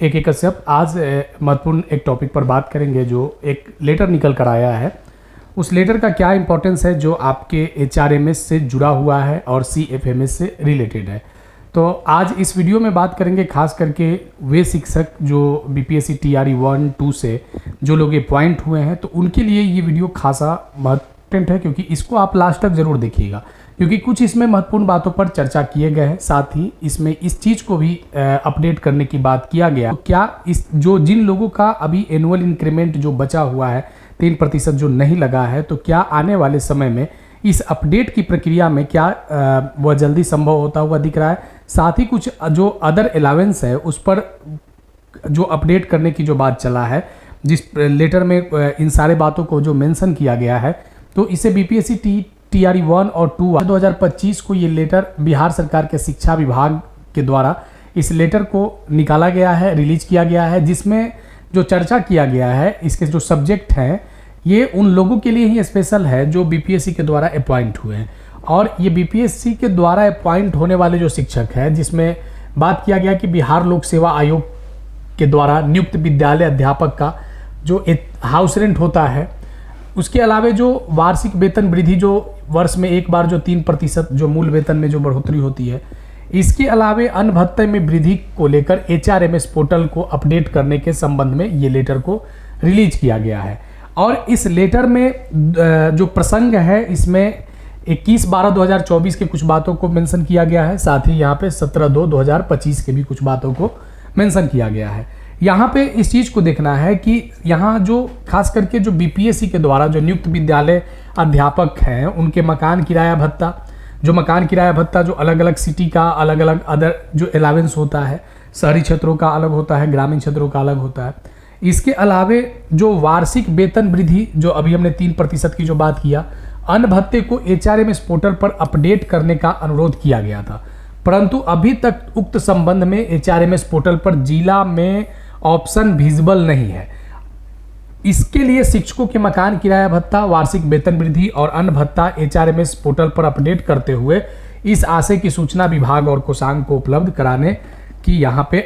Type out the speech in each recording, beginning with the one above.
एक कश्यप आज महत्वपूर्ण एक टॉपिक पर बात करेंगे जो एक लेटर निकल कर आया है। उस लेटर का क्या इंपॉर्टेंस है जो आपके HRMS से जुड़ा हुआ है और CFMS से रिलेटेड है। तो आज इस वीडियो में बात करेंगे खास करके वे शिक्षक जो BPSC TRE 1, 2 से जो लोग अपॉइंट हुए हैं, तो उनके लिए ये वीडियो खासा महत्वपूर्ण है क्योंकि इसको आप लास्ट तक ज़रूर देखिएगा क्योंकि कुछ इसमें महत्वपूर्ण बातों पर चर्चा किए गए हैं। साथ ही इसमें इस चीज़ को भी अपडेट करने की बात किया गया। तो क्या इस जो जिन लोगों का अभी एनुअल इंक्रीमेंट जो बचा हुआ है 3% जो नहीं लगा है, तो क्या आने वाले समय में इस अपडेट की प्रक्रिया में क्या वह जल्दी संभव होता हुआ दिख रहा है। साथ ही कुछ जो अदर अलावेंस है उस पर जो अपडेट करने की जो बात चला है, जिस लेटर में इन सारे बातों को जो मेंशन किया गया है, तो इसे BPSC TRE 1 और 2 2025 को ये लेटर बिहार सरकार के शिक्षा विभाग के द्वारा इस लेटर को निकाला गया है, रिलीज किया गया है, जिसमें जो चर्चा किया गया है इसके जो सब्जेक्ट हैं ये उन लोगों के लिए ही स्पेशल है जो BPSC के द्वारा अपॉइंट हुए हैं। और ये BPSC के द्वारा अपॉइंट होने वाले जो शिक्षक हैं, जिसमें बात किया गया कि बिहार लोक सेवा आयोग के द्वारा नियुक्त विद्यालय अध्यापक का जो हाउस रेंट होता है, उसके अलावा जो वार्षिक वेतन वृद्धि जो वर्ष में एक बार जो 3% जो मूल वेतन में जो बढ़ोतरी होती है, इसके अलावा अन्य भत्ते में वृद्धि को लेकर HRMS पोर्टल को अपडेट करने के संबंध में ये लेटर को रिलीज किया गया है। और इस लेटर में जो प्रसंग है इसमें 21/12/2024 के कुछ बातों को मेंशन किया गया है। साथ ही यहाँ पे 17/2/2025 के भी कुछ बातों को मेंशन किया गया है। यहाँ पे इस चीज़ को देखना है कि यहाँ जो खास करके जो BPSC के द्वारा जो नियुक्त विद्यालय अध्यापक हैं उनके मकान किराया भत्ता जो अलग अलग सिटी का अलग अलग अदर जो अलावेंस होता है, शहरी क्षेत्रों का अलग होता है, ग्रामीण क्षेत्रों का अलग होता है। इसके अलावे जो वार्षिक वेतन वृद्धि जो अभी हमने 3% की जो बात किया, अन्य भत्ते को HRMS पोर्टल पर अपडेट करने का अनुरोध किया गया था, परंतु अभी तक उक्त संबंध में HRMS पोर्टल पर जिला में ऑप्शन विजिबल नहीं है। इसके लिए शिक्षकों के मकान किराया भत्ता, वार्षिक वेतन वृद्धि और अन्य भत्ता HRMS पोर्टल पर अपडेट करते हुए इस आशय की सूचना विभाग और कोषांग को उपलब्ध कराने की यहाँ पे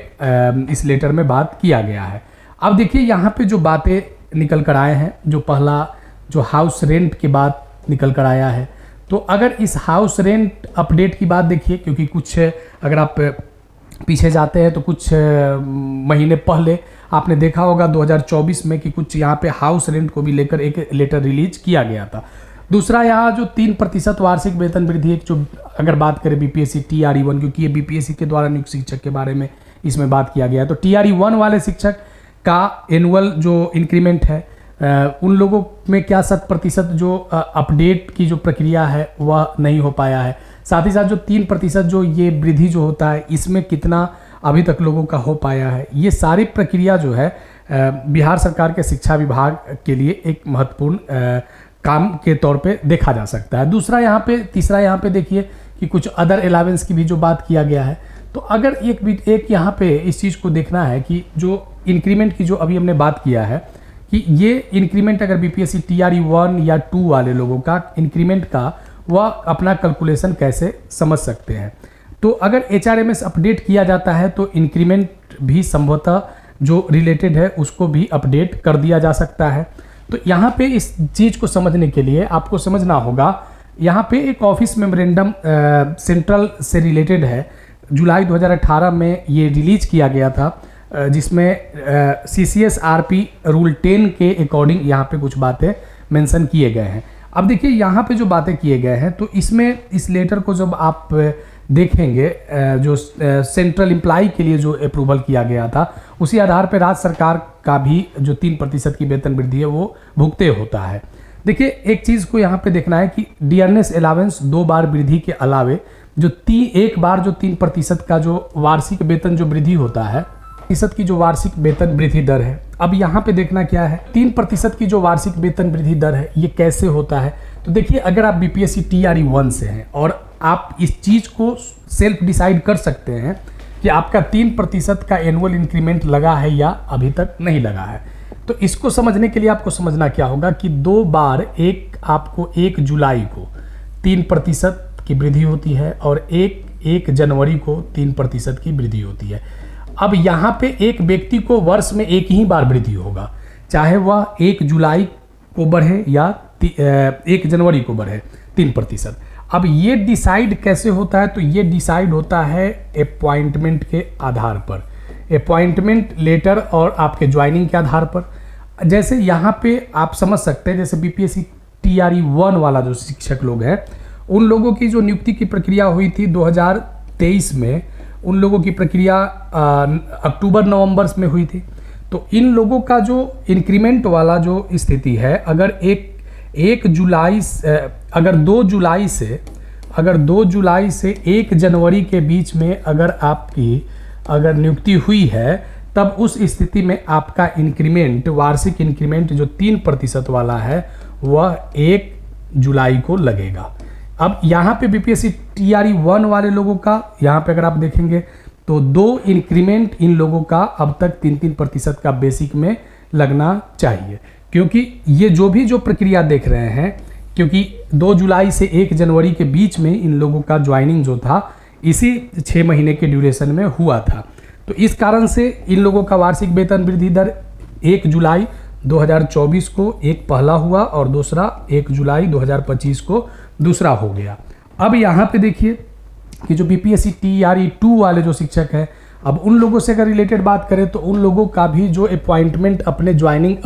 इस लेटर में बात किया गया है। अब देखिए यहाँ पे जो बातें निकल कर आए हैं, जो पहला जो हाउस रेंट की बात निकल कर आया है, तो अगर इस हाउस रेंट अपडेट की बात देखिए, क्योंकि कुछ अगर आप पीछे जाते हैं तो कुछ महीने पहले आपने देखा होगा 2024 में कि कुछ यहाँ पे हाउस रेंट को भी लेकर एक लेटर रिलीज किया गया था। दूसरा यहाँ जो 3% वार्षिक वेतन वृद्धि, जो अगर बात करें BPSC TRE 1, क्योंकि ये BPSC के द्वारा नियुक्त शिक्षक के बारे में इसमें बात किया गया है, तो TRE 1 वाले शिक्षक का एनुअल जो इंक्रीमेंट है उन लोगों में क्या 7% जो अपडेट की जो प्रक्रिया है वह नहीं हो पाया है। साथ ही साथ जो 3% जो ये वृद्धि जो होता है इसमें कितना अभी तक लोगों का हो पाया है, ये सारी प्रक्रिया जो है बिहार सरकार के शिक्षा विभाग के लिए एक महत्वपूर्ण काम के तौर पे देखा जा सकता है। तीसरा यहाँ पे देखिए कि कुछ अदर अलावेंस की भी जो बात किया गया है, तो अगर एक यहाँ पे इस चीज़ को देखना है कि जो इंक्रीमेंट की जो अभी हमने बात किया है कि ये इंक्रीमेंट अगर BPSC TRE 1 या 2 वाले लोगों का इंक्रीमेंट का वह अपना कैलकुलेशन कैसे समझ सकते हैं। तो अगर HRMS अपडेट किया जाता है तो इंक्रीमेंट भी संभवतः जो रिलेटेड है उसको भी अपडेट कर दिया जा सकता है। तो यहाँ पे इस चीज़ को समझने के लिए आपको समझना होगा, यहाँ पे एक ऑफिस मेमोरेंडम सेंट्रल से रिलेटेड है, जुलाई 2018 में ये रिलीज किया गया था, जिसमें CCSRP रूल 10 के अकॉर्डिंग यहाँ पे कुछ बातें मेंशन किए गए हैं। अब देखिए यहाँ पे जो बातें किए गए हैं, तो इसमें इस लेटर को जब आप देखेंगे जो सेंट्रल एम्प्लॉय के लिए जो अप्रूवल किया गया था, उसी आधार पर राज्य सरकार का भी जो 3% की वेतन वृद्धि है वो भुगते होता है। देखिए एक चीज़ को यहाँ पे देखना है कि डियरनेस अलावेंस 2 बार वृद्धि के अलावे जो एक बार जो 3% का जो वार्षिक वेतन जो वृद्धि होता है, प्रतिशत की जो वार्षिक वेतन वृद्धि दर है। अब यहाँ पे देखना क्या है, 3% की जो वार्षिक वेतन वृद्धि दर है ये कैसे होता है। तो देखिए अगर आप BPSC TRE 1 से हैं और आप इस चीज़ को सेल्फ डिसाइड कर सकते हैं कि आपका 3% का एनुअल इंक्रीमेंट लगा है या अभी तक नहीं लगा है, तो इसको समझने के लिए आपको समझना क्या होगा कि 2 बार आपको 1 जुलाई को 3% की वृद्धि होती है और 1 जनवरी को 3% की वृद्धि होती है। अब यहाँ पे एक व्यक्ति को वर्ष में एक ही बार वृद्धि होगा, चाहे वह 1 जुलाई को बढ़े या 1 जनवरी को बढ़े 3%। अब ये डिसाइड कैसे होता है, तो ये डिसाइड होता है अपॉइंटमेंट के आधार पर, अपॉइंटमेंट लेटर और आपके ज्वाइनिंग के आधार पर। जैसे यहाँ पे आप समझ सकते हैं, जैसे बीपीएससी टीआरई 1 वाला जो शिक्षक लोग हैं, उन लोगों की जो नियुक्ति की प्रक्रिया हुई थी 2023 में, उन लोगों की प्रक्रिया अक्टूबर नवंबर में हुई थी। तो इन लोगों का जो इंक्रीमेंट वाला जो स्थिति है, अगर 1 जुलाई अगर 2 जुलाई से 1 जनवरी के बीच में अगर आपकी अगर नियुक्ति हुई है, तब उस स्थिति में आपका इंक्रीमेंट, वार्षिक इंक्रीमेंट जो 3% वाला है, वह 1 जुलाई को लगेगा। अब यहाँ पे बीपीएससी टीआरई 1 वाले लोगों का, यहाँ पे अगर आप देखेंगे तो 2 इंक्रीमेंट इन लोगों का अब तक 3-3% का बेसिक में लगना चाहिए, क्योंकि ये जो प्रक्रिया देख रहे हैं, क्योंकि 2 जुलाई से 1 जनवरी के बीच में इन लोगों का ज्वाइनिंग जो था इसी 6 महीने के ड्यूरेशन में हुआ था। तो इस कारण से इन लोगों का वार्षिक वेतन वृद्धि दर 1 जुलाई 2024 को एक पहला हुआ और दूसरा 1 जुलाई 2025 को दूसरा हो गया। अब यहाँ पे देखिए कि जो बीपीएससी टीआरई 2 वाले जो शिक्षक हैं, अब उन लोगों से अगर रिलेटेड बात करें तो उन लोगों का भी जो अपॉइंटमेंट अपने ज्वाइनिंग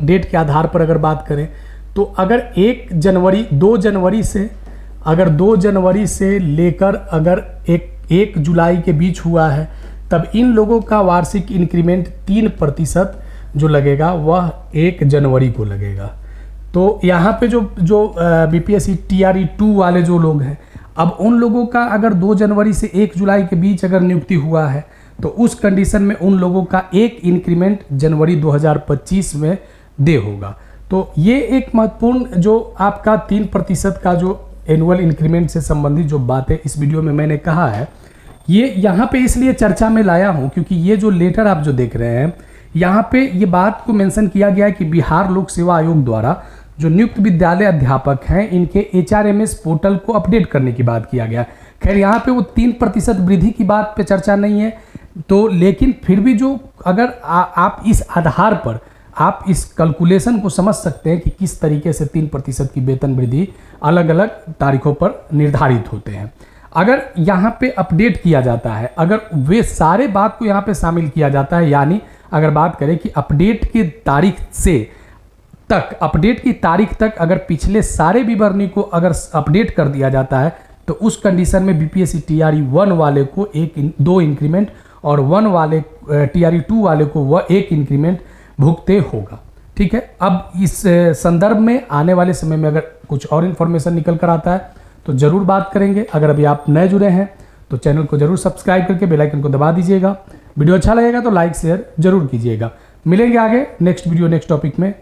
डेट के आधार पर अगर बात करें, तो अगर 2 जनवरी से लेकर अगर 1 जुलाई के बीच हुआ है, तब इन लोगों का वार्षिक इंक्रीमेंट 3% जो लगेगा वह 1 जनवरी को लगेगा। तो यहाँ पे जो बीपीएससी टीआरई 2 वाले जो लोग हैं, अब उन लोगों का अगर 2 जनवरी से 1 जुलाई के बीच अगर नियुक्ति हुआ है, तो उस कंडीशन में उन लोगों का एक इंक्रीमेंट जनवरी 2025 में दे होगा। तो ये एक महत्वपूर्ण जो आपका 3% का जो एनुअल इंक्रीमेंट से संबंधित जो बातें इस वीडियो में मैंने कहा है, ये यहाँ पे इसलिए चर्चा में लाया हूँ क्योंकि ये जो लेटर आप जो देख रहे हैं, यहाँ पे ये बात को मेंशन किया गया है कि बिहार लोक सेवा आयोग द्वारा जो नियुक्त विद्यालय अध्यापक हैं, इनके HRMS पोर्टल को अपडेट करने की बात किया गया। खैर यहाँ पे वो 3% वृद्धि की बात पे चर्चा नहीं है, तो लेकिन फिर भी जो अगर आप इस आधार पर आप इस कैलकुलेशन को समझ सकते हैं कि किस तरीके से 3% की वेतन वृद्धि अलग अलग तारीखों पर निर्धारित होते हैं। अगर यहाँ पे अपडेट किया जाता है, अगर वे सारे बात को यहाँ पे शामिल किया जाता है, यानी अगर बात करें कि अपडेट की तारीख तक अगर पिछले सारे विवरणी को अगर अपडेट कर दिया जाता है, तो उस कंडीशन में बीपीएससी टीआरई 1 वाले को 2 इंक्रीमेंट और टीआरई 2 वाले को वह 1 इंक्रीमेंट भुगते होगा। ठीक है। अब इस संदर्भ में आने वाले समय में अगर कुछ और इन्फॉर्मेशन निकल कर आता है तो जरूर बात करेंगे। अगर अभी आप नए जुड़े हैं तो चैनल को जरूर सब्सक्राइब करके बेल आइकन को दबा दीजिएगा। वीडियो अच्छा लगेगा तो लाइक शेयर जरूर कीजिएगा। मिलेंगे आगे नेक्स्ट वीडियो नेक्स्ट टॉपिक में।